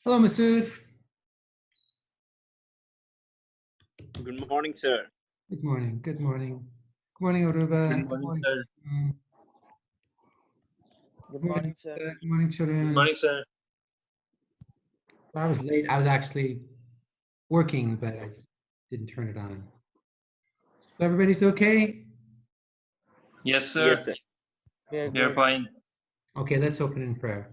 Hello, Masood. Good morning, sir. Good morning. Good morning. Good morning, Aruba. Good morning, sir. Good morning, sir. Good morning, children. Good morning, sir. I was late. I was actually working, but I just didn't turn it on. So everybody's okay? Yes, sir. Yes, sir. We are We are good. fine. Okay, let's open in prayer.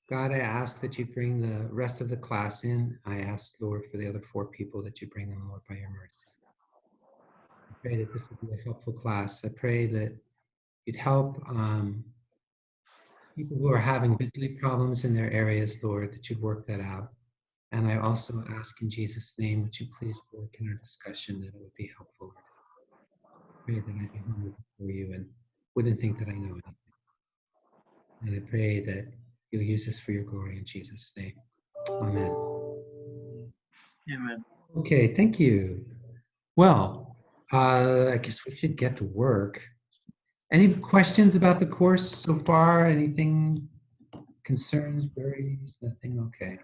God, I ask that you bring the rest of the class in. I ask, Lord, for the other 4 people that you bring them, Lord, by your mercy. I pray that this will be a helpful class. I pray that you'd help people who are having mentally problems in their areas, Lord, that you'd work that out. And I also ask in Jesus' name, would you please work in our discussion that it would be helpful, Lord. I pray that I'd be humble before you and wouldn't think that I know anything. And I pray that you'll use this for your glory in Jesus' name. Amen. Amen. Okay, thank you. Well, I guess we should get to work. Any questions about the course so far? Anything, concerns, worries, nothing? Okay.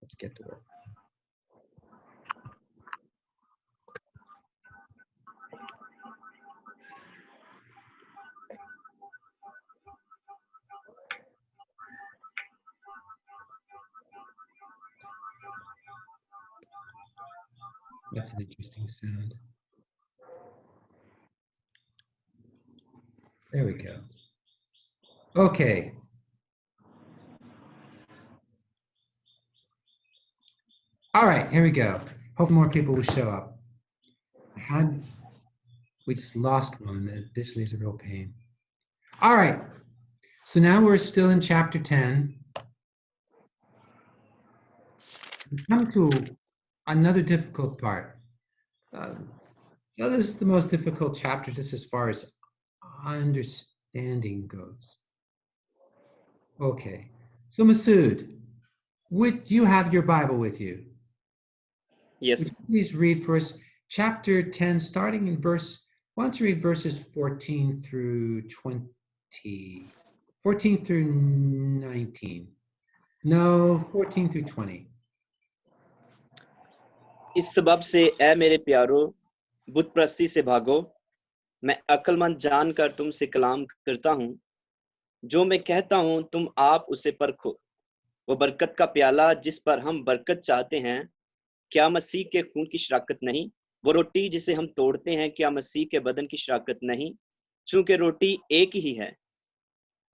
Let's get to work. That's an interesting sound. There we go. Okay. All right, here we go. Hope more people will show up. We just lost one. That visually is a real pain. All right. So now we're still in chapter 10. We come to another difficult part. So this is the most difficult chapter just as far as understanding goes. Okay. So Masood, do you have your Bible with you? Yes. Would you please read for us chapter 10, starting in why don't you read verses 14 through 20? 14 through 19. No, 14 through 20. इस सबब से ऐ मेरे प्यारो बुत प्रस्ती से भागो मैं अक्लमंद जानकर तुमसे कलाम करता हूँ जो मैं कहता हूँ तुम आप उसे परखो वो बरकत का प्याला जिस पर हम बरकत चाहते हैं क्या मसीह के खून की शराकत नहीं वो रोटी जिसे हम तोड़ते हैं क्या मसीह के बदन की शराकत नहीं चूंकि रोटी एक ही है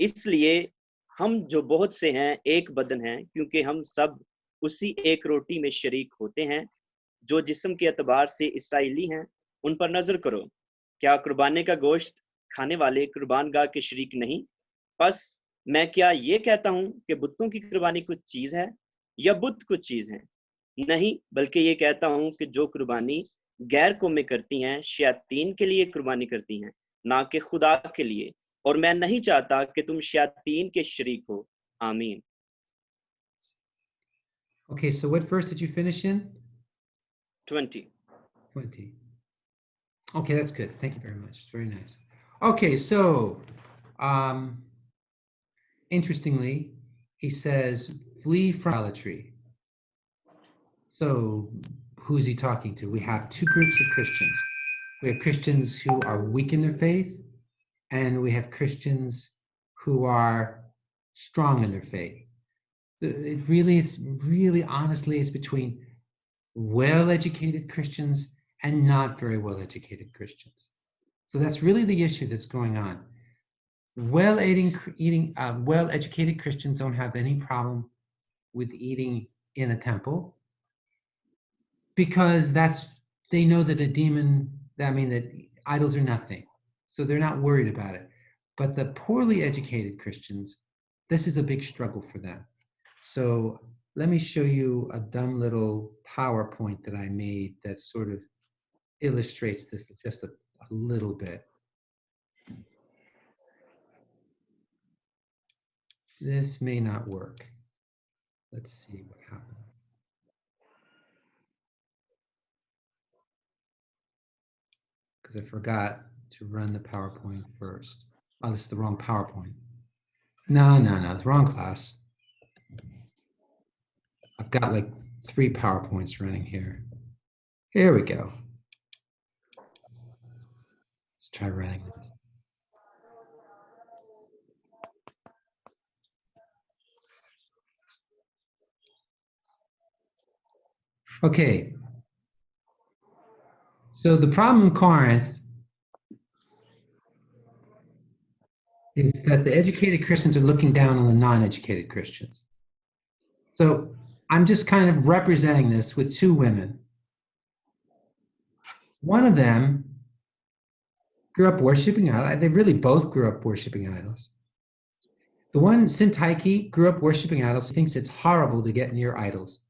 इसलिए हम जो बहुत से हैं एक बदन हैं क्योंकि हम सब उसी एक रोटी में शरीक होते हैं जो जिस्म के एतबार से इस्राएली हैं उन पर नजर करो क्या कुर्बानी का गोश्त खाने वाले कुर्बानगाह के शरीक नहीं बस मैं क्या ये कहता हूँ कि बुतों की कुर्बानी कुछ चीज है या बुत कुछ चीज है नहीं बल्कि ये कहता हूँ कि जो कुर्बानी गैर कौमें करती हैं शयातीन के लिए कुर्बानी करती हैं ना कि खुदा के लिए और मैं नहीं चाहता कि तुम शयातीन के शरीक हो आमीन Okay, so what verse did you finish in? 20 20. Okay, that's good. Thank you very much. It's very nice. Okay, so interestingly, he says, flee from idolatry. So who's he talking to? We have 2 groups of Christians. We have Christians who are weak in their faith, and we have Christians who are strong in their faith. It's really honestly, it's between well-educated Christians and not very well-educated Christians. So that's really the issue that's going on. Well-educated Christians don't have any problem with eating in a temple because they know that that idols are nothing. So they're not worried about it. But the poorly educated Christians, this is a big struggle for them. So let me show you a dumb little PowerPoint that I made that sort of illustrates this just a little bit. This may not work. Let's see what happens. Because I forgot to run the PowerPoint first. Oh, this is the wrong PowerPoint. No, it's wrong class. I've got like 3 PowerPoints running here. Here we go. Let's try running this. Okay. So the problem in Corinth is that the educated Christians are looking down on the non-educated Christians. So I'm just kind of representing this with 2 women. One of them grew up worshiping idols. They really both grew up worshiping idols. The one, Syntyche, grew up worshiping idols. She thinks it's horrible to get near idols.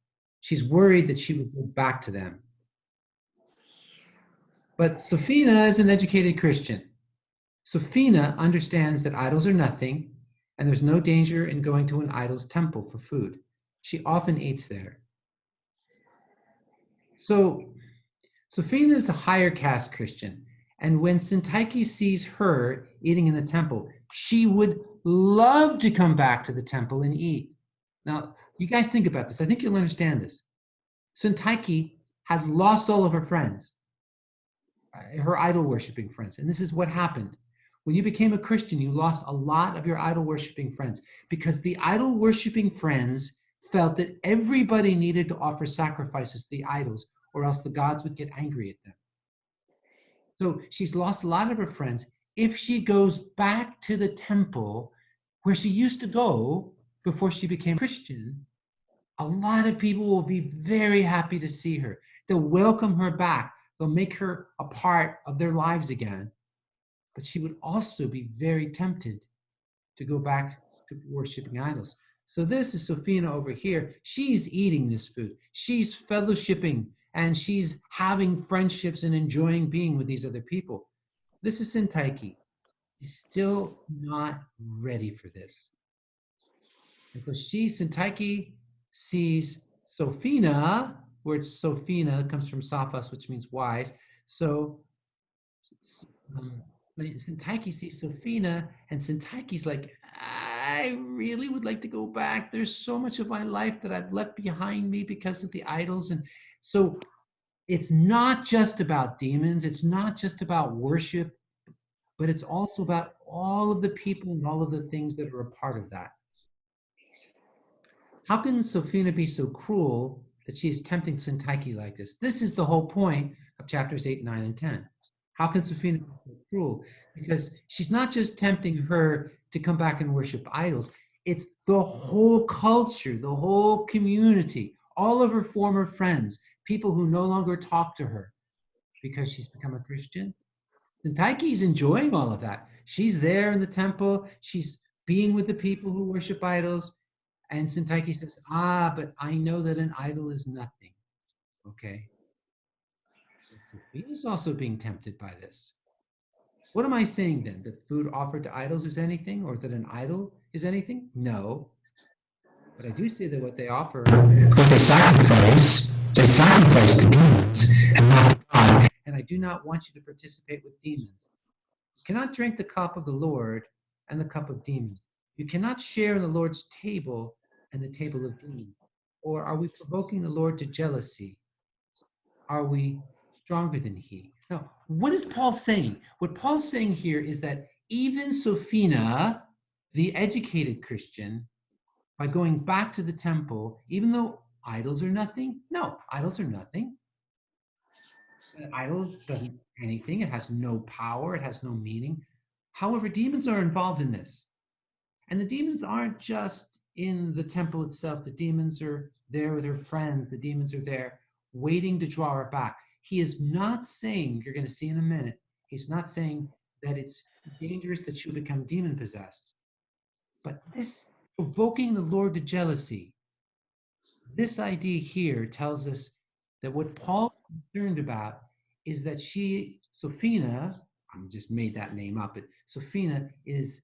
She's worried that she would go back to them. But Sophina is an educated Christian. Sophina understands that idols are nothing, and there's no danger in going to an idol's temple for food. She often eats there. So Sophina is a higher caste Christian, and when Syntyche sees her eating in the temple, she would love to come back to the temple and eat. Now, you guys think about this. I think you'll understand this. Syntyche has lost all of her friends, her idol worshiping friends, and this is what happened. When you became a Christian, you lost a lot of your idol worshiping friends because the idol worshiping friends felt that everybody needed to offer sacrifices to the idols or else the gods would get angry at them. So she's lost a lot of her friends. If she goes back to the temple where she used to go before she became Christian, a lot of people will be very happy to see her. They'll welcome her back. They'll make her a part of their lives again. But she would also be very tempted to go back to worshiping idols. So this is Sophina over here. She's eating this food. She's fellowshipping and she's having friendships and enjoying being with these other people. This is Syntyche. She's still not ready for this. And so Syntyche sees Sophina, word Sophina comes from Sophos, which means wise. So Syntyche sees Sophina, and Syntyche's like, I really would like to go back. There's so much of my life that I've left behind me because of the idols. And so it's not just about demons. It's not just about worship, but it's also about all of the people and all of the things that are a part of that. How can Sophina be so cruel that she is tempting Syntyche like this? This is the whole point of chapters 8, 9, and 10. How can Sophina be so cruel? Because she's not just tempting her to come back and worship idols. It's the whole culture, the whole community, all of her former friends, people who no longer talk to her because she's become a Christian. Syntyche's enjoying all of that. She's there in the temple. She's being with the people who worship idols. And Syntyche says, but I know that an idol is nothing. Okay. Sophia is also being tempted by this. What am I saying then? That food offered to idols is anything, or that an idol is anything? No. But I do say that what they offer, what they sacrifice to demons and not to God. And I do not want you to participate with demons. You cannot drink the cup of the Lord and the cup of demons. You cannot share in the Lord's table and the table of demons. Or are we provoking the Lord to jealousy? Are we stronger than he? Now, what is Paul saying? What Paul's saying here is that even Sophina, the educated Christian, by going back to the temple, even though idols are nothing, no, idols are nothing. An idol doesn't do anything. It has no power. It has no meaning. However, demons are involved in this. And the demons aren't just in the temple itself. The demons are there with her friends. The demons are there waiting to draw her back. He is not saying, you're going to see in a minute, he's not saying that it's dangerous that she'll become demon possessed. But this provoking the Lord to jealousy, this idea here tells us that what Paul's concerned about is that Sophina, I just made that name up, but Sophina is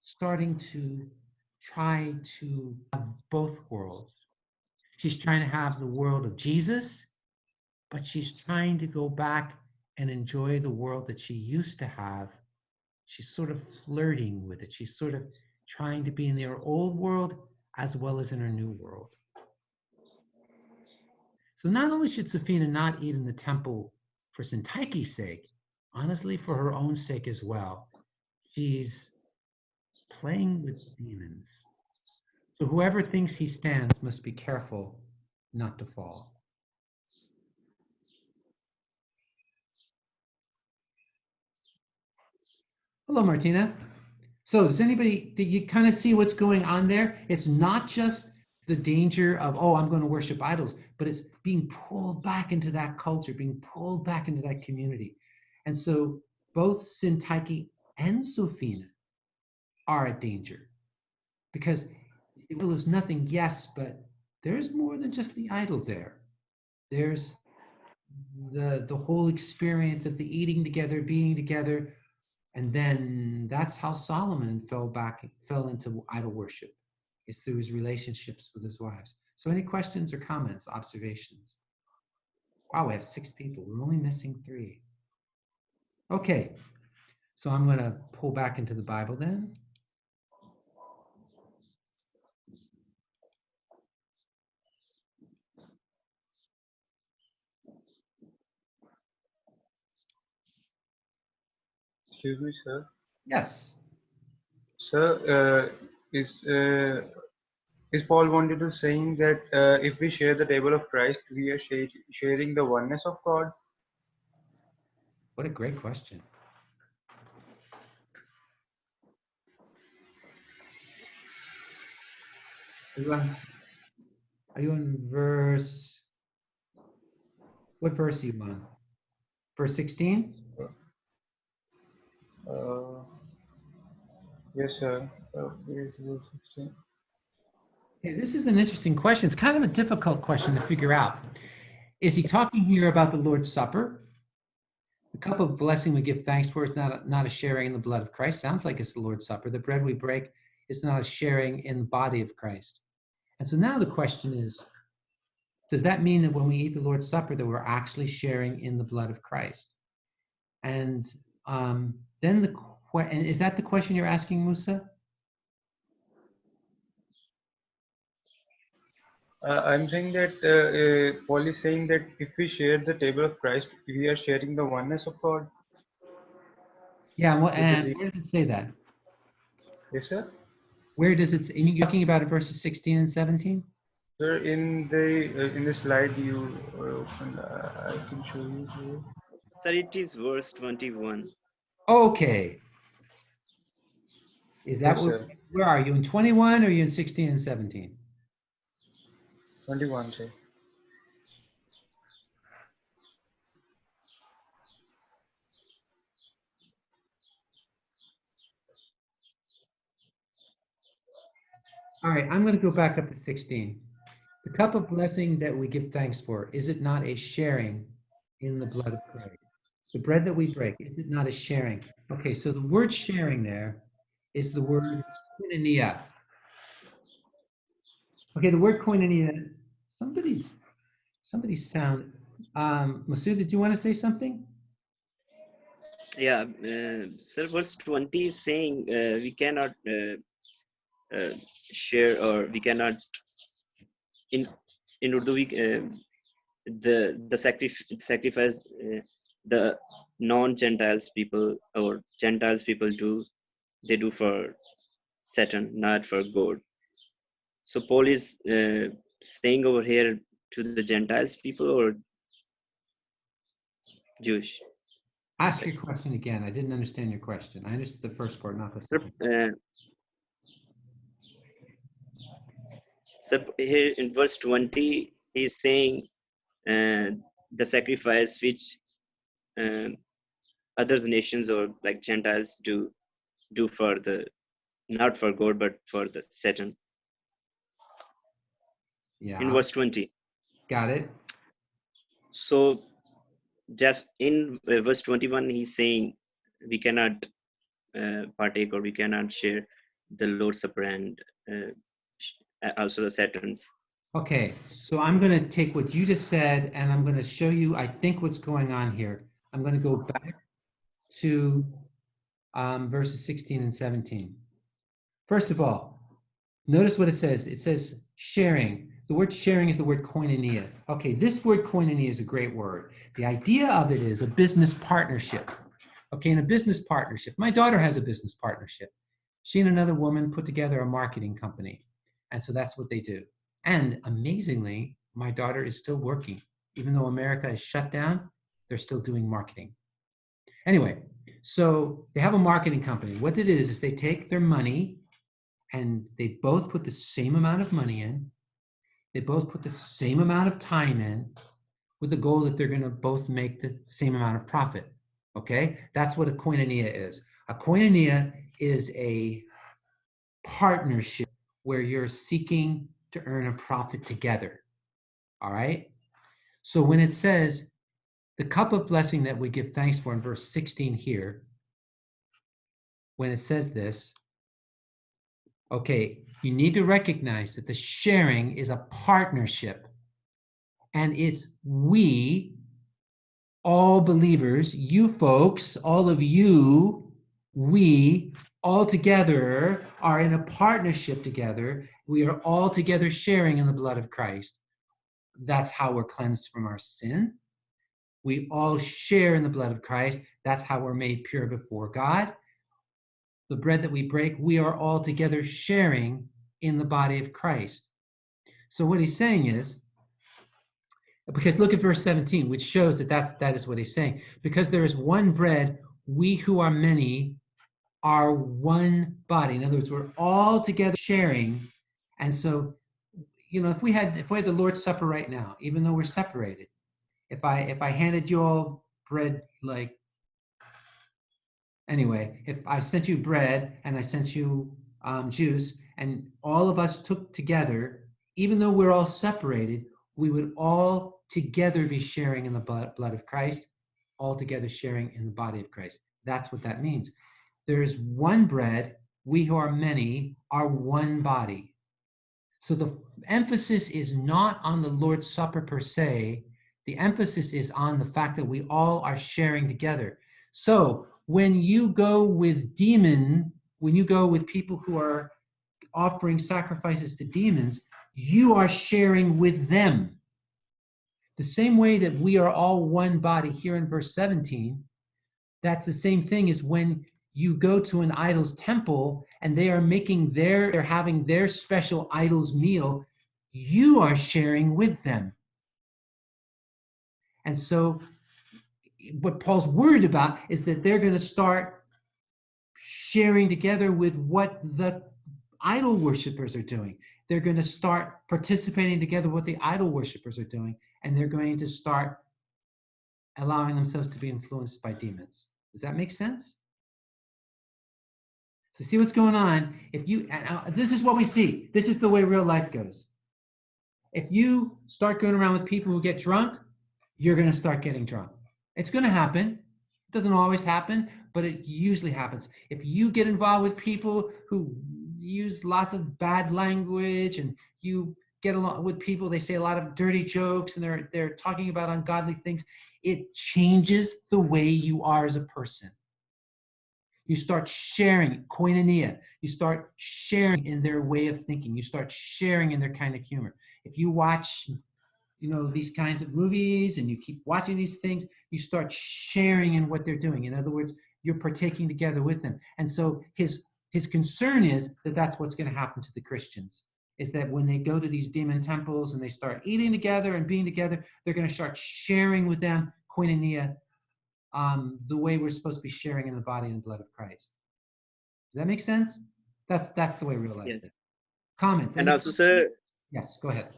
starting to try to have both worlds. She's trying to have the world of Jesus, but she's trying to go back and enjoy the world that she used to have. She's sort of flirting with it. She's sort of trying to be in their old world as well as in our new world. So not only should Safina not eat in the temple for Sintaiki's sake, honestly, for her own sake as well. She's playing with demons. So whoever thinks he stands must be careful not to fall. Hello, Martina. So does anybody, did you kind of see what's going on there? It's not just the danger of, oh, I'm going to worship idols, but it's being pulled back into that culture, being pulled back into that community. And so both Sintaiki and Sofina are at danger because evil is nothing, yes, but there's more than just the idol there. There's the whole experience of the eating together, being together. And then that's how Solomon fell into idol worship. It's through his relationships with his wives. So any questions or comments, observations? Wow, we have 6 people. We're only missing 3. Okay, so I'm going to pull back into the Bible then. Excuse me, sir. Yes. Sir, is Paul wanted to saying that if we share the table of Christ, we are sharing the oneness of God? What a great question. Are you on verse? What verse are you on? Verse 16? Yes, sir. Please, verse 16. Okay, this is an interesting question. It's kind of a difficult question to figure out. Is he talking here about the Lord's Supper? The cup of blessing we give thanks for is not a sharing in the blood of Christ. Sounds like it's the Lord's Supper. The bread we break is not a sharing in the body of Christ. And so now the question is, does that mean that when we eat the Lord's Supper that we're actually sharing in the blood of Christ? And then and is that the question you're asking, Musa? I'm saying that Paul is saying that if we share the table of Christ, we are sharing the oneness of God. Yeah, well, With the and lead- where does it say that? Yes, sir. Where does it say? You're talking about it verses 16 and 17? Sir, in the slide you opened, I can show you here. Sir, it is verse 21. Okay. Is that Yes, sir. where are you? In 21 or are you in 16 and 17? 21, sir. All right, I'm going to go back up to 16. The cup of blessing that we give thanks for, is it not a sharing in the blood of Christ? The bread that we break, is it not a sharing? Okay, so the word sharing there is the word koinonia. Okay, the word koinonia, somebody's sound. Masood, did you want to say something? Yeah, sir, verse 20 is saying we cannot share, or we cannot in Urdu the sacrifice the non-Gentiles people or Gentiles people they do for Satan, not for God. So Paul is saying over here to the Gentiles people or Jewish. Ask your question again. I didn't understand your question. I understood the first part, not the So, second. so here in verse 20, he's saying the sacrifice which other nations or like Gentiles do for not for God but for the Satan. Yeah. In verse 20. Got it. So just in verse 21, he's saying we cannot partake or we cannot share the Lord's Supper and also the Satan's. Okay, so I'm going to take what you just said and I'm going to show you, I think, what's going on here. I'm going to go back to verses 16 and 17. First of all, notice what it says. It says sharing. The word sharing is the word koinonia. Okay, this word koinonia is a great word. The idea of it is a business partnership. Okay, in a business partnership, my daughter has a business partnership. She and another woman put together a marketing company. And so that's what they do. And amazingly, my daughter is still working. Even though America is shut down, they're still doing marketing. Anyway, so they have a marketing company. What it is they take their money and they both put the same amount of money in. They both put the same amount of time in with the goal that they're going to both make the same amount of profit. Okay? That's what a koinonia is. A koinonia is a partnership where you're seeking to earn a profit together. All right? So when it says the cup of blessing that we give thanks for in verse 16 here, when it says this, okay, you need to recognize that the sharing is a partnership. And it's we, all believers, you folks, all of you, we all together are in a partnership together. We are all together sharing in the blood of Christ. That's how we're cleansed from our sin. We all share in the blood of Christ. That's how we're made pure before God. The bread that we break, we are all together sharing in the body of Christ. So what he's saying is, because look at verse 17, which shows that that is what he's saying. Because there is one bread, we who are many are one body. In other words, we're all together sharing. And so, if we had the Lord's Supper right now, even though we're separated, if I handed you all bread, if I sent you bread and I sent you juice, and all of us took together, even though we're all separated, we would all together be sharing in the blood of Christ, all together sharing in the body of Christ. That's what that means. There is one bread, we who are many are one body. So the emphasis is not on the Lord's Supper per se. The emphasis is on the fact that we all are sharing together. So when you go with people who are offering sacrifices to demons, you are sharing with them. The same way that we are all one body here in verse 17, that's the same thing as when you go to an idol's temple and they're having their special idol's meal, you are sharing with them. And so what Paul's worried about is that they're going to start sharing together with what the idol worshipers are doing. They're going to start participating together what the idol worshipers are doing, and they're going to start allowing themselves to be influenced by demons. Does that make sense? So see what's going on. This is what we see. This is the way real life goes. If you start going around with people who get drunk, you're going to start getting drunk. It's going to happen. It doesn't always happen, but it usually happens. If you get involved with people who use lots of bad language, and you get along with people, they say a lot of dirty jokes, and they're talking about ungodly things, it changes the way you are as a person. You start sharing koinonia. You start sharing in their way of thinking. You start sharing in their kind of humor. If you watch, these kinds of movies and you keep watching these things, you start sharing in what they're doing. In other words, you're partaking together with them. And so his concern is that that's what's going to happen to the Christians, is that when they go to these demon temples and they start eating together and being together, they're going to start sharing with them koinonia, the way we're supposed to be sharing in the body and blood of Christ. Does that make sense? That's the way real life is. Comments? And also, sir, yes, go ahead.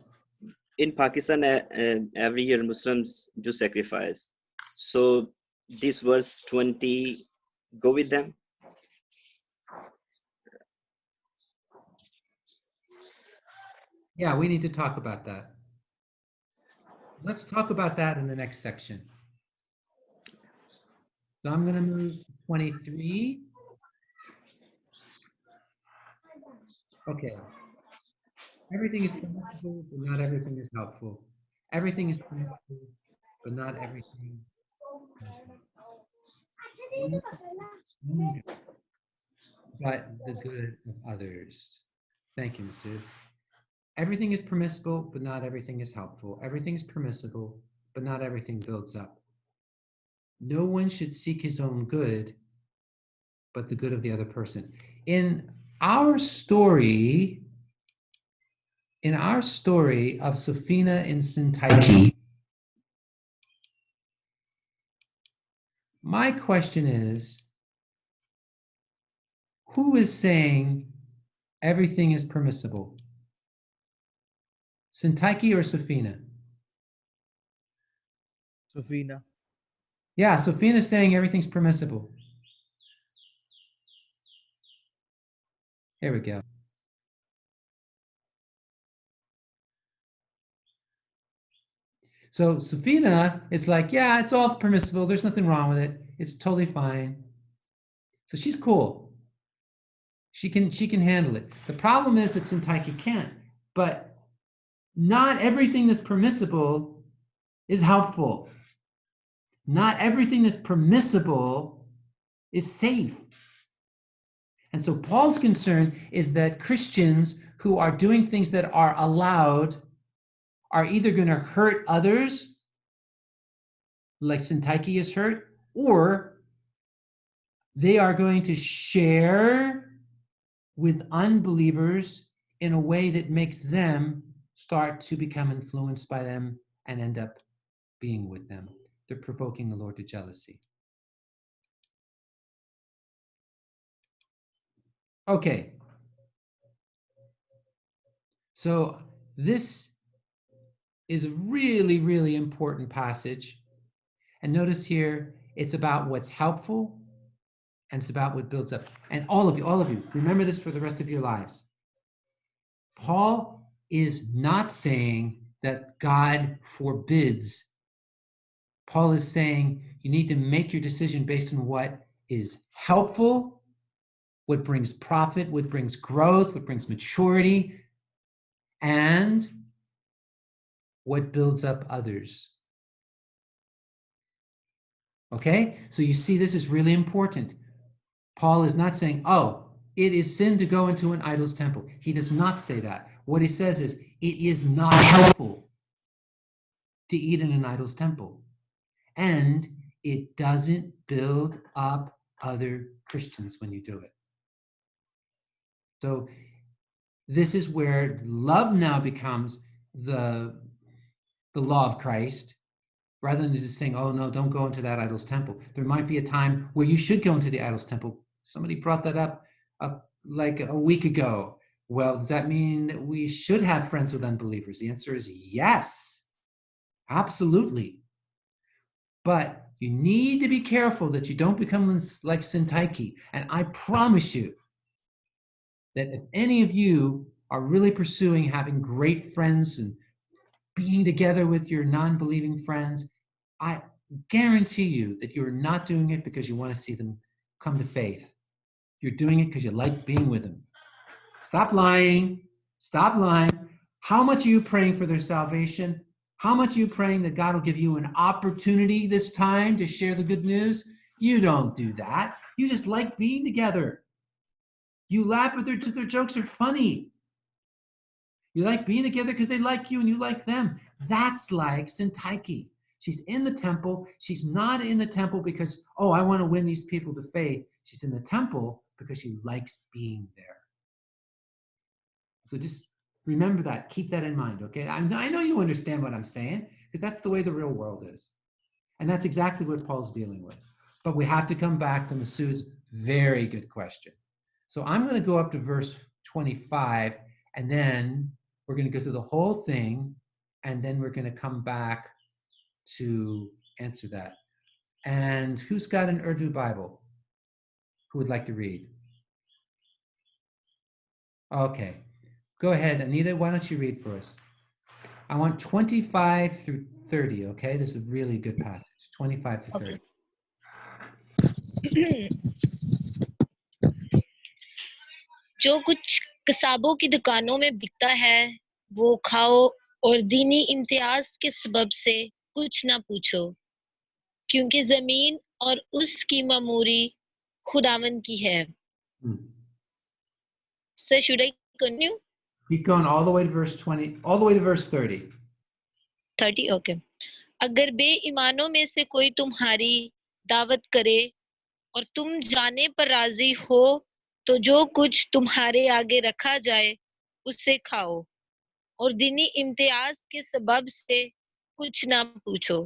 in Pakistan, every year Muslims do sacrifice. So this verse 20 go with them? Yeah, we need to talk about that. Let's talk about that in the next section. So I'm going to move to 23. Okay. Everything is permissible, but not everything is helpful. Everything is permissible, but not everything. but the good of others. Thank you, Mr. Everything is permissible, but not everything is helpful. Everything is permissible, but not everything builds up. No one should seek his own good, but the good of the other person. In our story of Sophina and Syntyche, my question is, who is saying everything is permissible? Syntyche or Sophina? Sophina. Yeah, Sophina is saying everything's permissible. Here we go. So Sophina is like, yeah, it's all permissible. There's nothing wrong with it. It's totally fine. So she's cool. She can handle it. The problem is that Syntyche can't. But not everything that's permissible is helpful. Not everything that's permissible is safe. And so Paul's concern is that Christians who are doing things that are allowed are either going to hurt others, like Syntyche is hurt, or they are going to share with unbelievers in a way that makes them start to become influenced by them and end up being with them. They're provoking the Lord to jealousy. Okay. So this is a really, really important passage. And notice here, it's about what's helpful and it's about what builds up. And all of you, remember this for the rest of your lives. Paul is not saying that God forbids. Paul is saying you need to make your decision based on what is helpful, what brings profit, what brings growth, what brings maturity, and what builds up others. Okay? So you see, this is really important. Paul is not saying, oh, it is sin to go into an idol's temple. He does not say that. What he says is, it is not helpful to eat in an idol's temple. And it doesn't build up other Christians when you do it. So this is where love now becomes the law of Christ, rather than just saying, oh no, don't go into that idol's temple. There might be a time where you should go into the idol's temple. Somebody brought that up like a week ago. Well, does that mean that we should have friends with unbelievers? The answer is yes, absolutely. But you need to be careful that you don't become like Syntyche. And I promise you that if any of you are really pursuing having great friends and being together with your non-believing friends, I guarantee you that you're not doing it because you want to see them come to faith. You're doing it because you like being with them. Stop lying. Stop lying. How much are you praying for their salvation? How much are you praying that God will give you an opportunity this time to share the good news? You don't do that. You just like being together. You laugh at their jokes are funny. You like being together because they like you and you like them. That's like Syntyche. She's in the temple. She's not in the temple because, oh, I want to win these people to faith. She's in the temple because she likes being there. So just remember that. Keep that in mind, okay? I know you understand what I'm saying because that's the way the real world is. And that's exactly what Paul's dealing with. But we have to come back to Masood's very good question. So I'm going to go up to verse 25, and then we're going to go through the whole thing, and then we're going to come back to answer that. And who's got an Urdu Bible? Who would like to read? Okay. Go ahead, Anita, why don't you read for us? I want 25 through 30, okay? This is a really good passage, 25 to 30. जो कुछ किताबों की दुकानों में बिकता है वो खाओ और दीनी इम्तियाज के सबब से कुछ ना पूछो क्योंकि जमीन और उसकी मामूरी खुदावन की है Sir, should I continue? Keep going all the way to verse 20, all the way to verse 30. 30, okay. अगर बेईमानों में से कोई तुम्हारी दावत करे और तुम जाने पर राजी हो तो जो कुछ तुम्हारे आगे रखा जाए उससे खाओ और दीनी इम्तियाज के सबब से कुछ ना पूछो।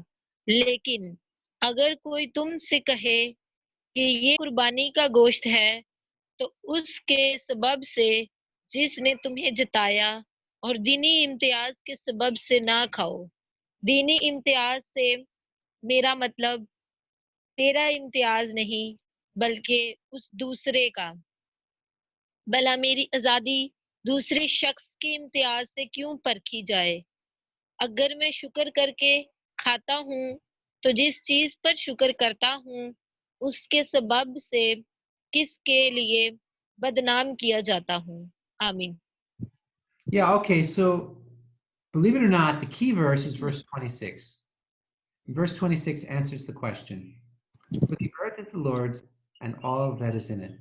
लेकिन अगर कोई तुमसे कहे कि ये कुर्बानी का गोश्त है तो उसके सबब से जिसने तुम्हें जताया और दीनी इम्तियाज के सबब से ना खाओ। दीनी इम्तियाज से मेरा मतलब तेरा इम्तियाज नहीं बल्कि उस दूसरे का। भला मेरी आजादी दूसरे शख्स के इम्तियाज से क्यों परखी जाए? अगर मैं शुक्र करके खाता हूँ तो जिस चीज पर शुक्र करता हूँ उसके सबब से किसके लिए बदनाम किया जाता हूँ? आमीन। Yeah, okay, so believe it or not, the key verse is verse 26. Verse 26 answers the question. For the earth is the Lord's and all that is in it.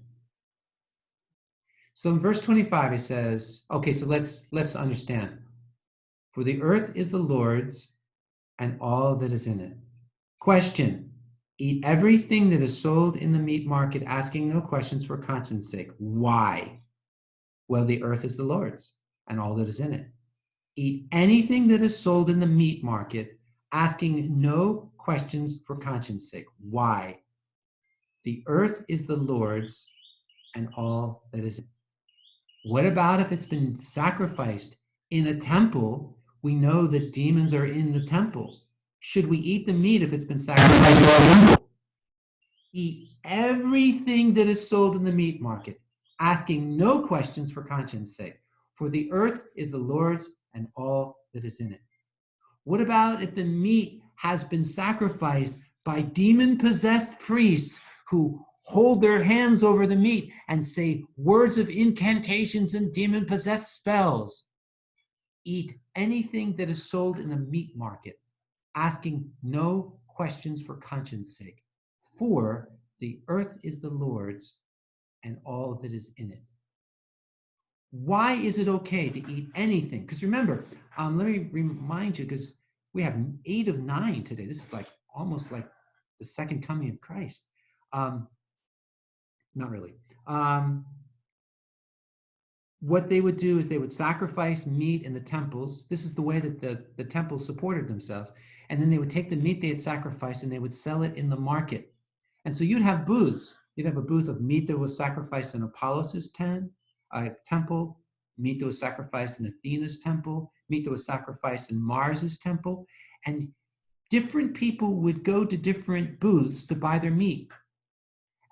So in verse 25 it says, okay, so let's understand. For the earth is the Lord's and all that is in it. Question. Eat everything that is sold in the meat market, asking no questions for conscience sake. Why? Well, the earth is the Lord's and all that is in it. Eat anything that is sold in the meat market, asking no questions for conscience sake. Why? The earth is the Lord's and all that is in it. What about if it's been sacrificed in a temple? We know that demons are in the temple. Should we eat the meat if it's been sacrificed in the temple? Eat everything that is sold in the meat market, asking no questions for conscience sake. For the earth is the Lord's and all that is in it. What about if the meat has been sacrificed by demon-possessed priests who hold their hands over the meat and say words of incantations and demon-possessed spells? Eat anything that is sold in the meat market, asking no questions for conscience sake. For the earth is the Lord's and all that is in it. Why is it okay to eat anything? Because remember, let me remind you, because we have 8 of 9 today. This is like almost like the second coming of Christ. Not really. What they would do is they would sacrifice meat in the temples. This is the way that the temples supported themselves. And then they would take the meat they had sacrificed and they would sell it in the market. And so you'd have booths. You'd have a booth of meat that was sacrificed in Apollos' temple, meat that was sacrificed in Athena's temple, meat that was sacrificed in Mars's temple. And different people would go to different booths to buy their meat.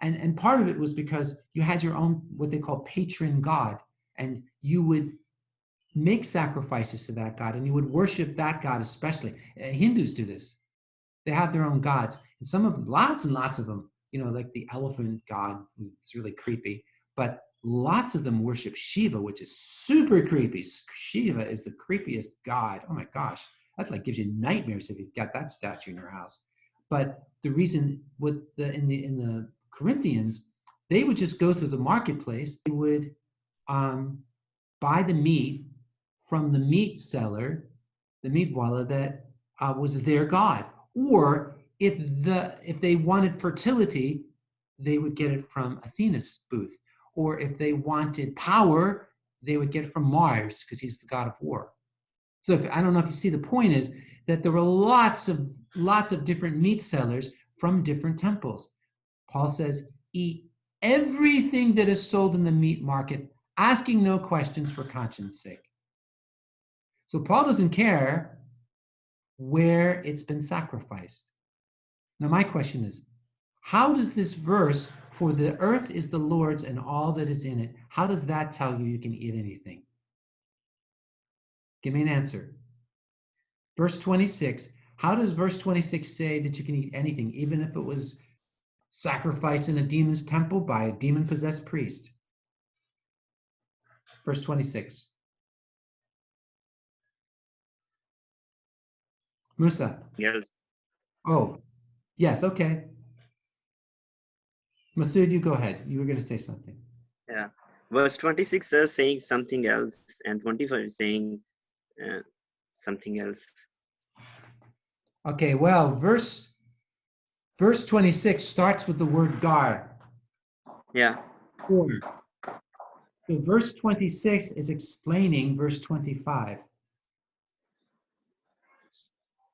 And part of it was because you had your own, what they call patron god, and you would make sacrifices to that god and you would worship that god especially. Hindus do this. They have their own gods, and some of them, lots and lots of them, like the elephant god, it's really creepy, but lots of them worship Shiva, which is super creepy. Shiva is the creepiest god. Oh my gosh, that like gives you nightmares if you've got that statue in your house. But the reason in the Corinthians, they would just go through the marketplace. They would buy the meat from the meat seller, the meat wallah that was their god. Or if they wanted fertility, they would get it from Athena's booth. Or if they wanted power, they would get it from Mars because he's the god of war. So I don't know if you see, the point is that there were lots of different meat sellers from different temples. Paul says, eat everything that is sold in the meat market, asking no questions for conscience sake. So Paul doesn't care where it's been sacrificed. Now my question is, how does this verse, for the earth is the Lord's and all that is in it, how does that tell you can eat anything? Give me an answer. Verse 26, how does verse 26 say that you can eat anything, even if it was sacrificed in a demon's temple by a demon-possessed priest? Verse 26. Musa. Yes. Oh, yes, okay. Masood, you go ahead. You were going to say something. Yeah. Verse 26, sir, saying something else, and 25 is saying something else. Okay, well, verse 26 starts with the word God. Yeah. Order. So verse 26 is explaining verse 25.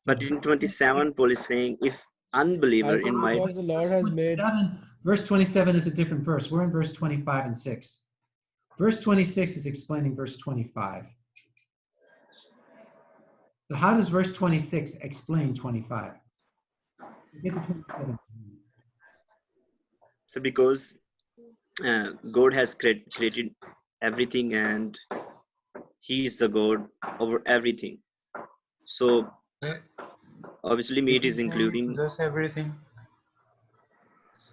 But in 27, Paul is saying, if unbeliever I in think my because the Lord has made. Verse 27 is a different verse. We're in verse 25 and 6. Verse 26 is explaining verse 25. So how does verse 26 explain 25? Get to 27. so because God has created everything and he is the God over everything. So obviously meat is including. Possess everything.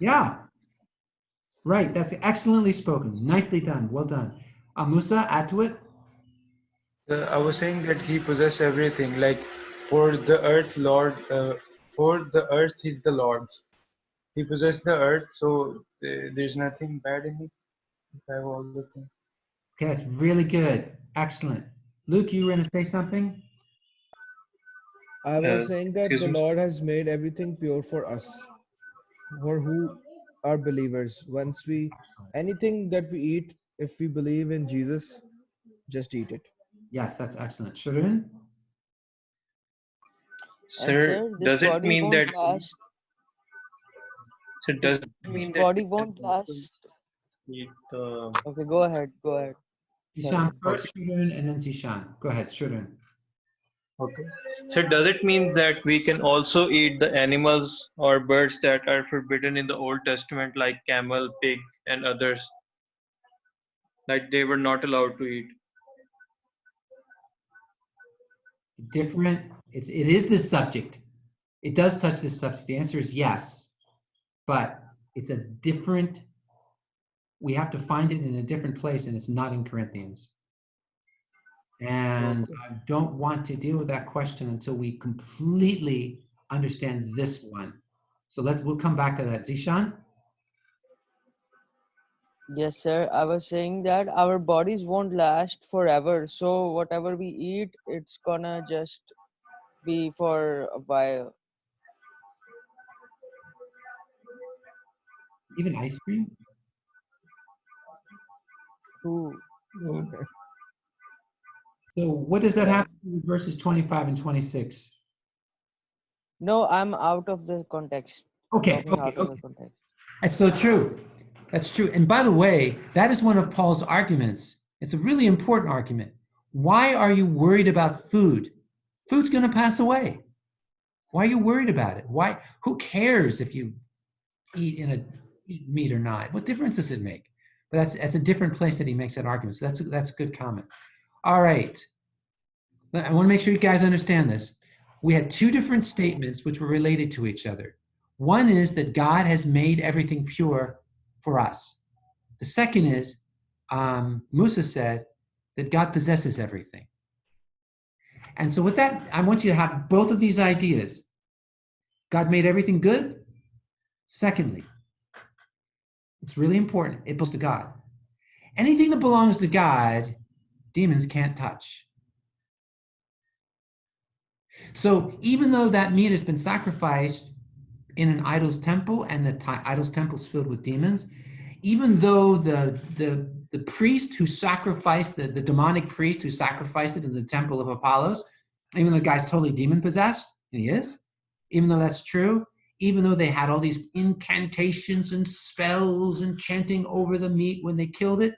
Yeah. Right. That's excellently spoken. Nicely done. Well done. Musa, add to it. I was saying that he possessed everything. Like for the earth, Lord, for the earth, he's the Lord's. He possessed the earth, so there's nothing bad in it. I have all the things. Okay, that's really good. Excellent. Luke, you were going to say something? I was saying that Excuse the me. Lord has made everything pure for us, for who are believers. Once we, Excellent. anything that we eat, if we believe in Jesus, just eat it. Yes, that's excellent. Shirun? Sir, Sir, this does it body mean won't that? last. So does it This mean that we body can won't also last. eat the? Okay, go ahead. Go ahead. Zishan Sharun. first, Shirun, and then Zishan. Go ahead, Shirun. Okay. So does it mean that we can also eat the animals or birds that are forbidden in the Old Testament, like camel, pig, and others, like they were not allowed to eat? Different. It is this subject. It does touch this subject. The answer is yes, but it's a different, we have to find it in a different place, and it's not in Corinthians. And I don't want to deal with that question until we completely understand this one. So we'll come back to that. Zishan? Yes, sir. I was saying that our bodies won't last forever. So whatever we eat, it's gonna just be for a while. Even ice cream? Who? So what does that Uh, have to do with verses 25 and 26? no, I'm out of the context. Okay, Talking out of the okay. context. That's so true. That's true. And by the way, that is one of Paul's arguments. It's a really important argument. Why are you worried about food? Food's going to pass away. Why are you worried about it? Why? Who cares if you eat meat or not? What difference does it make? But that's a different place that he makes that argument. So that's a good comment. All right. I want to make sure you guys understand this. We had two different statements which were related to each other. One is that God has made everything pure for us. The second is, Musa said that God possesses everything. And so with that, I want you to have both of these ideas. God made everything good. Secondly, it's really important, it belongs to God. Anything that belongs to God, demons can't touch. So even though that meat has been sacrificed in an idol's temple and the idol's temple is filled with demons, even though the priest who sacrificed, the demonic priest who sacrificed it in the temple of Apollos, even though the guy's totally demon possessed, and he is, even though that's true, even though they had all these incantations and spells and chanting over the meat when they killed it,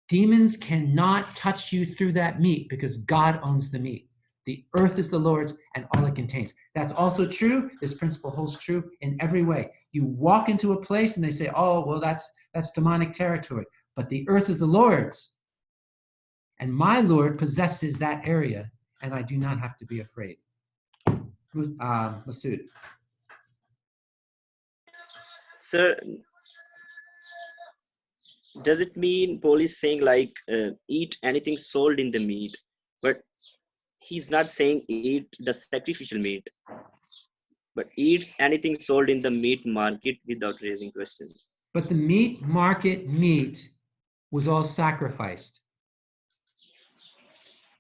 demons cannot touch you through that meat because God owns the meat. The earth is the Lord's and all it contains. That's also true. This principle holds true in every way. You walk into a place and they say, oh, well, that's demonic territory. But the earth is the Lord's. And my Lord possesses that area, and I do not have to be afraid. Masood. Sir, does it mean Paul is saying like eat anything sold in the meat, but he's not saying eat the sacrificial meat, but eats anything sold in the meat market without raising questions. But the meat market meat was all sacrificed.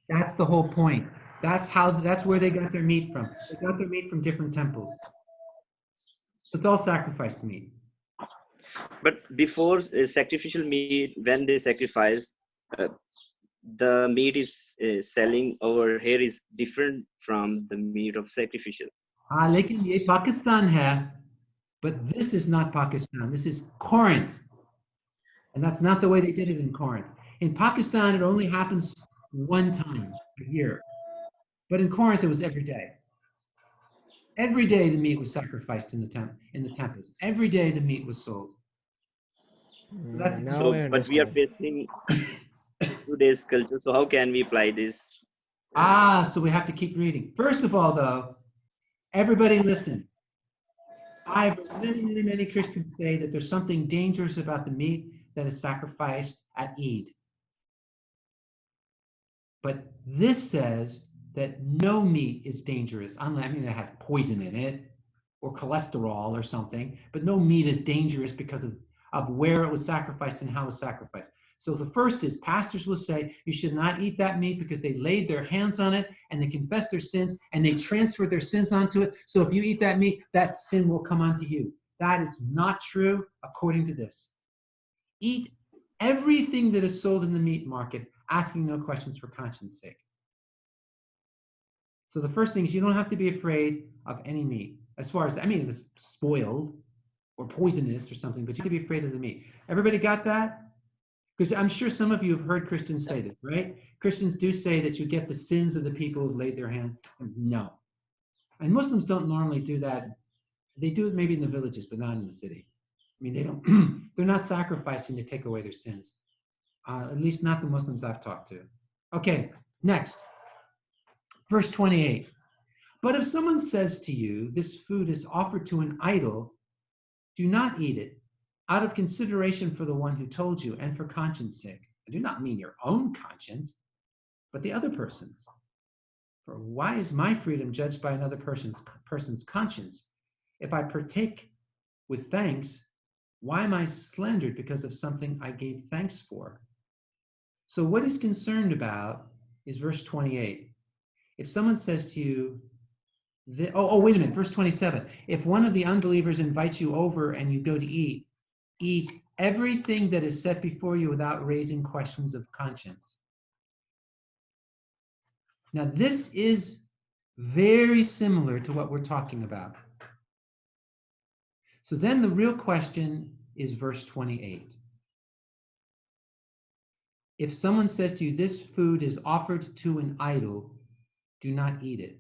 That's the whole point. That's where they got their meat from. They got their meat from different temples. It's all sacrificed meat. But before sacrificial meat, when they sacrifice, the meat is selling over here is different from the meat of sacrificial. हाँ, लेकिन ये Pakistan है, but this is not Pakistan. This is Corinth. And that's not the way they did it in Corinth. In Pakistan, it only happens one time a year. But in Corinth, it was every day. Every day the meat was sacrificed in the temples. Every day the meat was sold. So that's Now So, I but we are understand. facing today's culture. So how can we apply this? so we have to keep reading. First of all, though, everybody listen. I've heard many Christians say that there's something dangerous about the meat that is sacrificed at Eid. But this says that no meat is dangerous. I mean, it has poison in it or cholesterol or something, but no meat is dangerous because of where it was sacrificed and how it was sacrificed. So the first is pastors will say you should not eat that meat because they laid their hands on it and they confessed their sins and they transferred their sins onto it. So if you eat that meat, that sin will come onto you. That is not true according to this. Eat everything that is sold in the meat market, asking no questions for conscience sake. So the first thing is you don't have to be afraid of any meat. As far as, if it's spoiled or poisonous or something, but you have to be afraid of the meat. Everybody got that? Because I'm sure some of you have heard Christians say this, right? Christians do say that you get the sins of the people who've laid their hand. No. And Muslims don't normally do that. They do it maybe in the villages, but not in the city. They don't, they're not sacrificing to take away their sins. At least not the Muslims I've talked to. Okay, next. Verse 28. But if someone says to you, this food is offered to an idol, do not eat it, out of consideration for the one who told you and for conscience sake. I do not mean your own conscience, but the other person's. For why is my freedom judged by another person's conscience? If I partake with thanks, why am I slandered because of something I gave thanks for? So what he's concerned about is verse 28. If someone says to you, wait a minute, verse 27. If one of the unbelievers invites you over and you go to eat everything that is set before you without raising questions of conscience. Now, this is very similar to what we're talking about. So then the real question is verse 28. If someone says to you, this food is offered to an idol, do not eat it.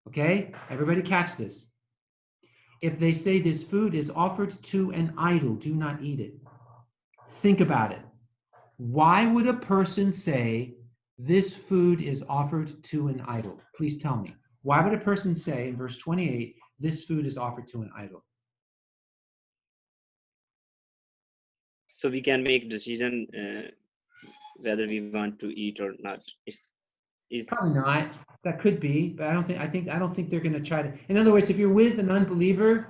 Okay, everybody catch this. If they say this food is offered to an idol, do not eat it. Think about it. Why would a person say this food is offered to an idol? Please tell me. Why would a person say in verse 28, this food is offered to an idol? So we can make decision whether we want to eat or not. Probably not. That could be, but I don't think they're going to try to. In other words, if you're with an unbeliever,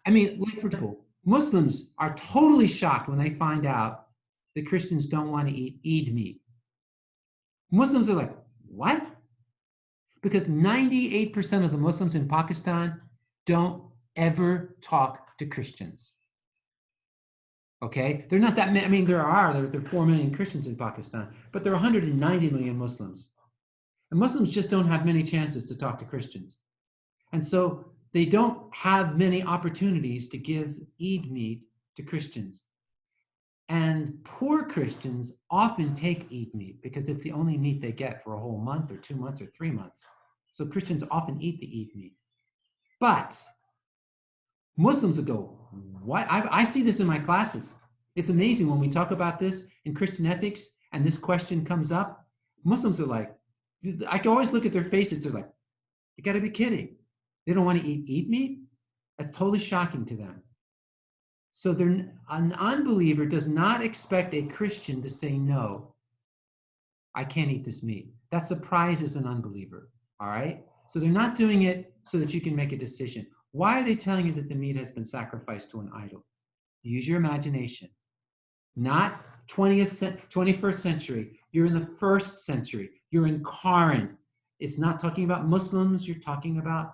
like for example, Muslims are totally shocked when they find out that Christians don't want to eat Eid meat. Muslims are like, what? Because 98% of the Muslims in Pakistan don't ever talk to Christians. Okay, they're not that many. There are 4 million Christians in Pakistan, but there are 190 million Muslims. And Muslims just don't have many chances to talk to Christians. And so they don't have many opportunities to give Eid meat to Christians. And poor Christians often take Eid meat because it's the only meat they get for a whole month or 2 months or 3 months. So Christians often eat the Eid meat. But Muslims would go, what? I see this in my classes. It's amazing when we talk about this in Christian ethics and this question comes up. Muslims are like, I can always look at their faces. They're like, you got to be kidding. They don't want to eat meat? That's totally shocking to them. So an unbeliever does not expect a Christian to say, no, I can't eat this meat. That surprises an unbeliever, all right? So they're not doing it so that you can make a decision. Why are they telling you that the meat has been sacrificed to an idol? Use your imagination. not 21st century. You're in the 1st century. You're in Corinth. It's not talking about Muslims. You're talking about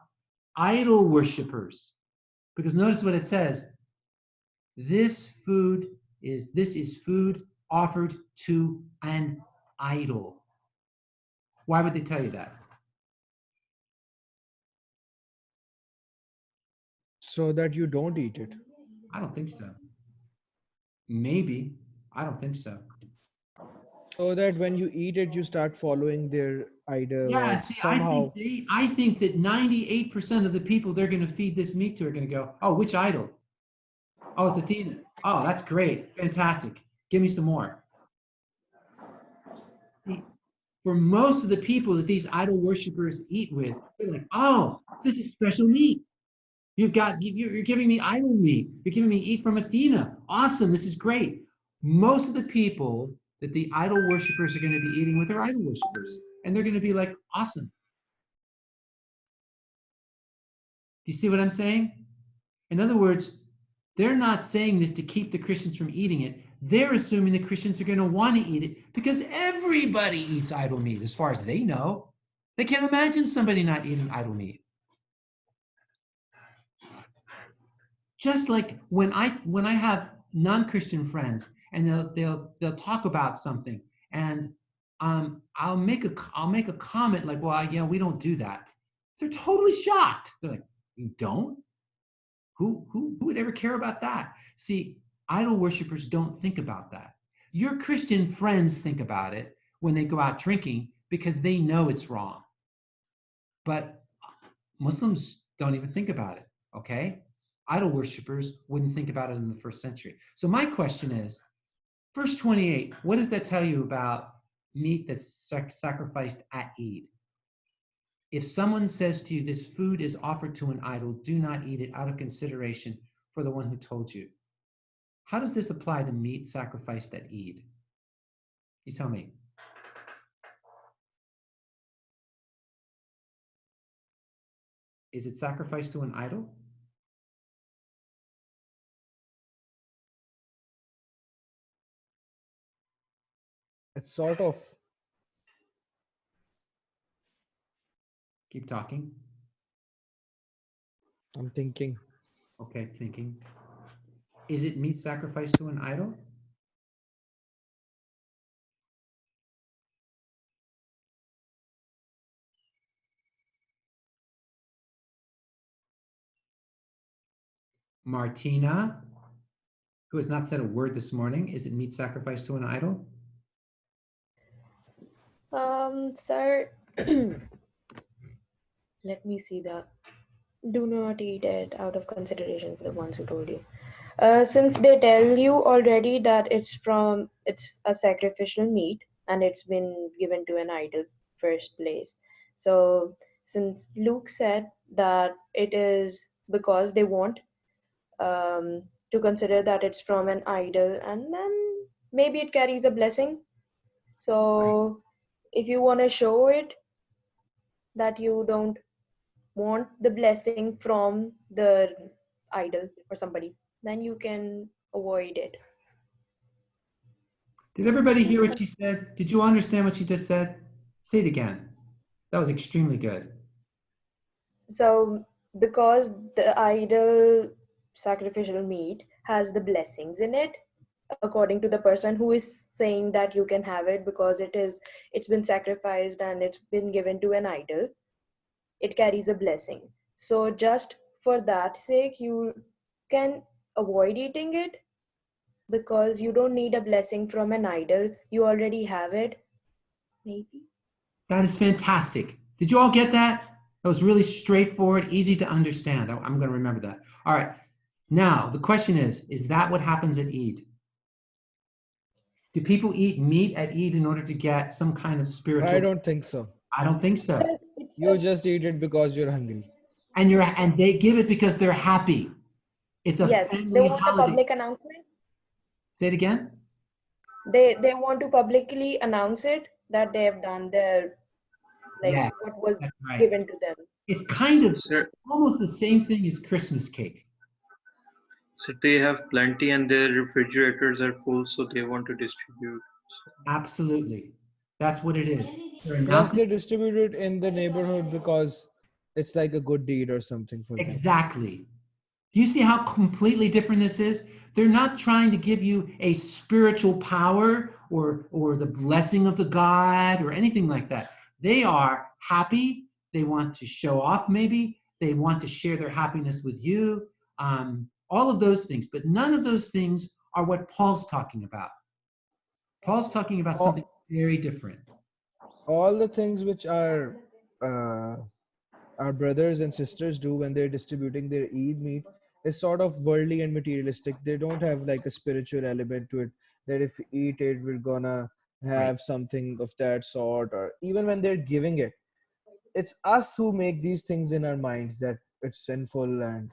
idol worshipers. Because notice what it says. This is food offered to an idol. Why would they tell you that? So that you don't eat it. I don't think so. Maybe. I don't think so. So that when you eat it, you start following their idol Yeah, or see, somehow. I think that 98% of the people they're going to feed this meat to are going to go, oh, which idol? Oh, it's Athena. Oh, that's great. Fantastic. Give me some more. See, for most of the people that these idol worshipers eat with, they're like, oh, this is special meat. You're giving me idol meat. You're giving me eat from Athena. Awesome. This is great. Most of the people that the idol worshipers are going to be eating with are idol worshipers. And they're going to be like, awesome. Do you see what I'm saying? In other words, they're not saying this to keep the Christians from eating it. They're assuming the Christians are going to want to eat it because everybody eats idol meat as far as they know. They can't imagine somebody not eating idol meat. Just like when I have non-Christian friends and they'll talk about something and I'll make a comment like, well, yeah, we don't do that. They're totally shocked. They're like, you don't? Who would ever care about that? See, idol worshipers don't think about that. Your Christian friends think about it when they go out drinking because they know it's wrong. But Muslims don't even think about it, okay? Idol worshipers wouldn't think about it in the 1st century. So my question is, verse 28, what does that tell you about meat that's sacrificed at Eid? If someone says to you, this food is offered to an idol, do not eat it out of consideration for the one who told you. How does this apply to meat sacrificed at Eid? You tell me. Is it sacrificed to an idol? It's sort of. Keep talking. I'm thinking. Okay, thinking. Is it meat sacrificed to an idol? Martina, who has not said a word this morning, is it meat sacrificed to an idol? Sir, let me see that. Do not eat it out of consideration for the ones who told you. Since they tell you already that it's a sacrificial meat and it's been given to an idol first place. So since Luke said that it is because they want to consider that it's from an idol and then maybe it carries a blessing. So if you want to show it that you don't want the blessing from the idol or somebody, then you can avoid it. Did everybody hear what she said? Did you understand what she just said? Say it again. That was extremely good. So because the idol sacrificial meat has the blessings in it, according to the person who is saying that you can have it because it's been sacrificed and it's been given to an idol, it carries a blessing. So just for that sake you can avoid eating it because you don't need a blessing from an idol, you already have it, maybe. That is fantastic. Did you all get that? That was really straightforward, easy to understand. I'm going to remember that. All right. Now, the question is that what happens at Eid? Do people eat meat at Eid in order to get some kind of spiritual? I don't think so. I don't think so. You just eat it because you're hungry. And they give it because they're happy. It's a Yes, they family want holiday. a public announcement. Say it again. They want to publicly announce it that they have done their Yes, what was that's right. given to them. It's kind of Sir, almost the same thing as Christmas cake. So they have plenty and their refrigerators are full, so they want to distribute. Absolutely. That's what it is. They're Plus, announcing they distribute it in the neighborhood because it's like a good deed or something for them. exactly. Do you see how completely different this is? They're not trying to give you a spiritual power or the blessing of the God or anything like that. They are happy. They want to show off, maybe. They want to share their happiness with you. All of those things. But none of those things are what Paul's talking about. Paul's talking about something very different. All the things which uh, our brothers and sisters do when they're distributing their Eid meat is sort of worldly and materialistic. They don't have like a spiritual element to it, that if we eat it, we're gonna Right. have something of that sort. Or even when they're giving it, it's us who make these things in our minds that it's sinful and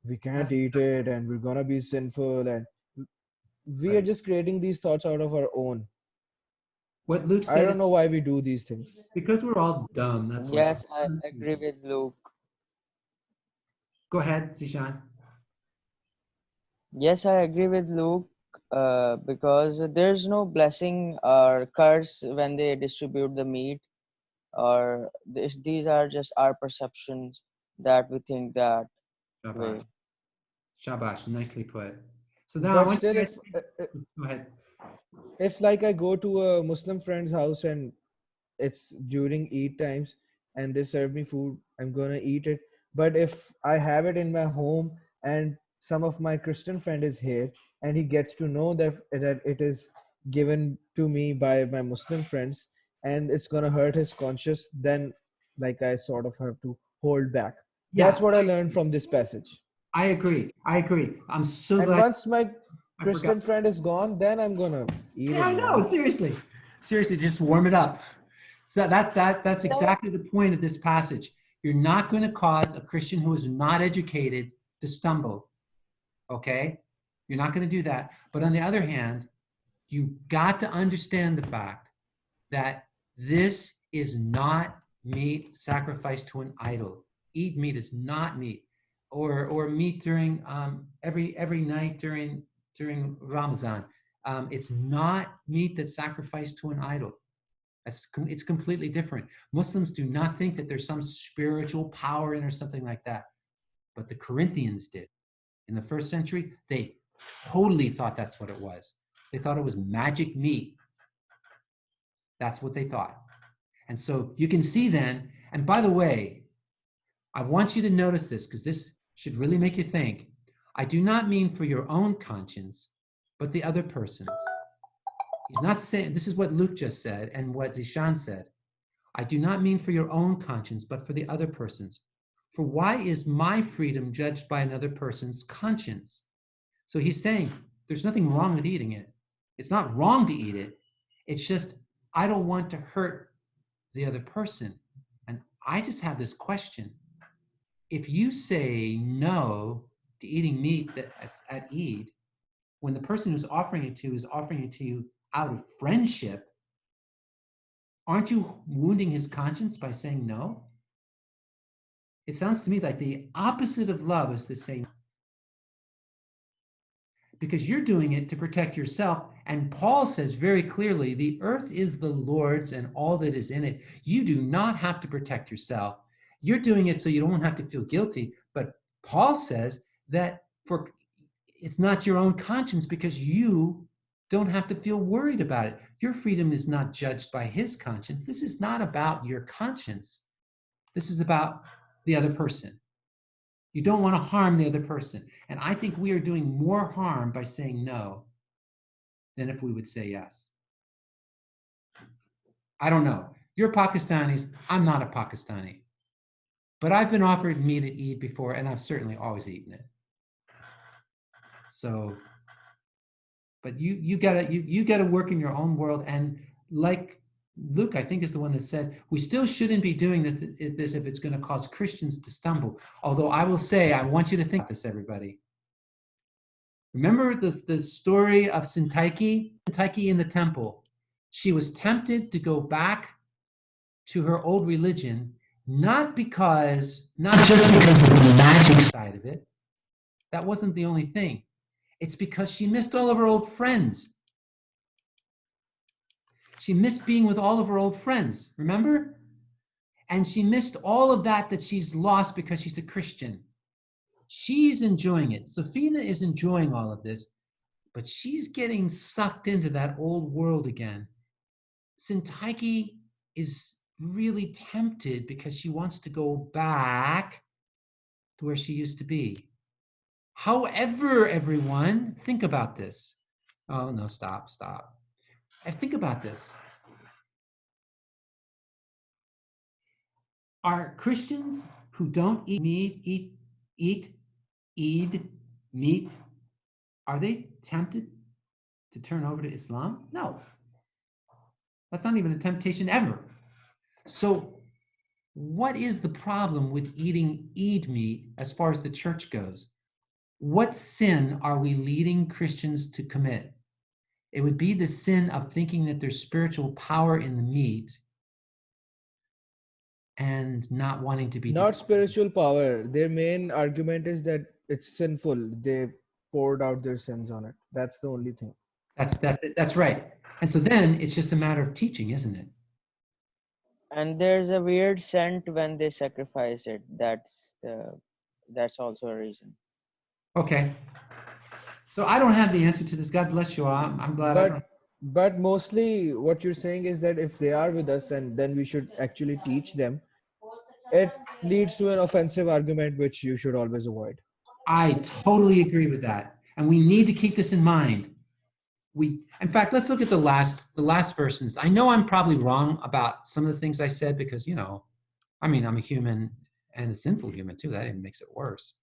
we can't eat it and we're gonna be sinful, and we are Right. just creating these thoughts out of our own. What Luke I said, don't know why we do these things. because we're all dumb. That's why. Yes, I agree with Luke. Go ahead, Zishan. Yes, I agree with Luke, because there's no blessing or curse when they distribute the meat, or these are just our perceptions that we think that Shabash. way. Shabash. Nicely put. So now I But want still, you to go ahead. if like I go to a Muslim friend's house and it's during Eid times and they serve me food, I'm gonna eat it. But if I have it in my home and some of my Christian friend is here and he gets to know that it is given to me by my Muslim friends and it's gonna hurt his conscience, then like I sort of have to hold back. That's Yeah, what I learned from this passage. I agree. I agree. I'm so And glad once my I forgot. Christian friend is gone, then I'm gonna eat Yeah, I it. know. Seriously. Seriously, just warm it up. So that's exactly the point of this passage. You're not going to cause a Christian who is not educated to stumble. Okay? You're not going to do that. But on the other hand, you got to understand the fact that this is not meat sacrificed to an idol. Eat meat is not meat, or meat during every night during Ramadan. It's not meat that's sacrificed to an idol. It's completely different. Muslims do not think that there's some spiritual power in or something like that, but the Corinthians did. In the first century, they totally thought that's what it was. They thought it was magic meat. That's what they thought. And so you can see then, and by the way, I want you to notice this because this should really make you think. I do not mean for your own conscience, but the other person's. He's not saying, this is what Luke just said and what Zishan said. I do not mean for your own conscience, but for the other person's. For why is my freedom judged by another person's conscience? So he's saying there's nothing wrong with eating it. It's not wrong to eat it. It's just, I don't want to hurt the other person. And I just have this question. If you say no to eating meat that's at Eid, when the person who's offering it to you is offering it to you out of friendship, aren't you wounding his conscience by saying no? It sounds to me like the opposite of love is to say no. Because you're doing it to protect yourself. And Paul says very clearly, the earth is the Lord's and all that is in it. You do not have to protect yourself. You're doing it so you don't have to feel guilty. But Paul says that it's not your own conscience because you don't have to feel worried about it. Your freedom is not judged by his conscience. This is not about your conscience. This is about the other person. You don't want to harm the other person. And I think we are doing more harm by saying no than if we would say yes. I don't know. You're Pakistanis. I'm not a Pakistani. But I've been offered meat at Eid before, and I've certainly always eaten it. So, but you gotta work in your own world. And like Luke, I think, is the one that said, we still shouldn't be doing this if it's going to cause Christians to stumble. Although I will say, I want you to think this, everybody. Remember the story of Syntyche in the temple. She was tempted to go back to her old religion, not just because of the magic side of it. That wasn't the only thing. It's because she missed all of her old friends. She missed being with all of her old friends, remember? And she missed all of that she's lost because she's a Christian. She's enjoying it. Safina is enjoying all of this, but she's getting sucked into that old world again. Sintaiki is really tempted because she wants to go back to where she used to be. However, everyone, think about this. Oh, no, stop. Think about this. Are Christians who don't eat meat, are they tempted to turn over to Islam? No. That's not even a temptation ever. So what is the problem with eating Eid meat as far as the church goes? What sin are we leading Christians to commit? It would be the sin of thinking that there's spiritual power in the meat and not wanting to be Not spiritual power. Their main argument is that it's sinful. They poured out their sins on it. That's the only thing. That's right. And so then it's just a matter of teaching, isn't it? And there's a weird scent when they sacrifice it. That's also a reason. Okay. So I don't have the answer to this. God bless you all. I'm glad I don't. But mostly what you're saying is that if they are with us, and then we should actually teach them, it leads to an offensive argument, which you should always avoid. I totally agree with that. And we need to keep this in mind. In fact, let's look at the last verses. I know I'm probably wrong about some of the things I said because, I'm a human and a sinful human too. That even makes it worse.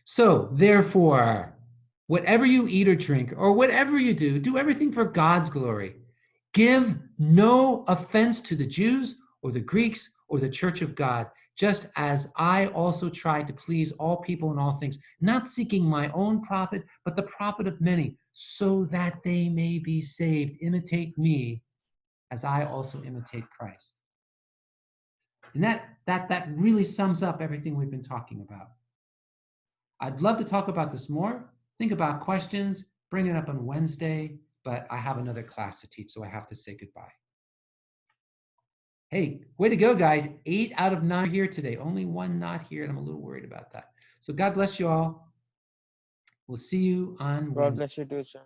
So therefore, whatever you eat or drink or whatever you do everything for God's glory. Give no offense to the Jews or the Greeks or the church of God, just as I also try to please all people in all things, not seeking my own profit, but the profit of many, so that they may be saved. Imitate me as I also imitate Christ. And that really sums up everything we've been talking about. I'd love to talk about this more. Think about questions, bring it up on Wednesday, but I have another class to teach, so I have to say goodbye. Hey, way to go, guys. 8 out of 9 here today. Only 1 not here, and I'm a little worried about that. So God bless you all. We'll see you on Wednesday. God bless you too, sir.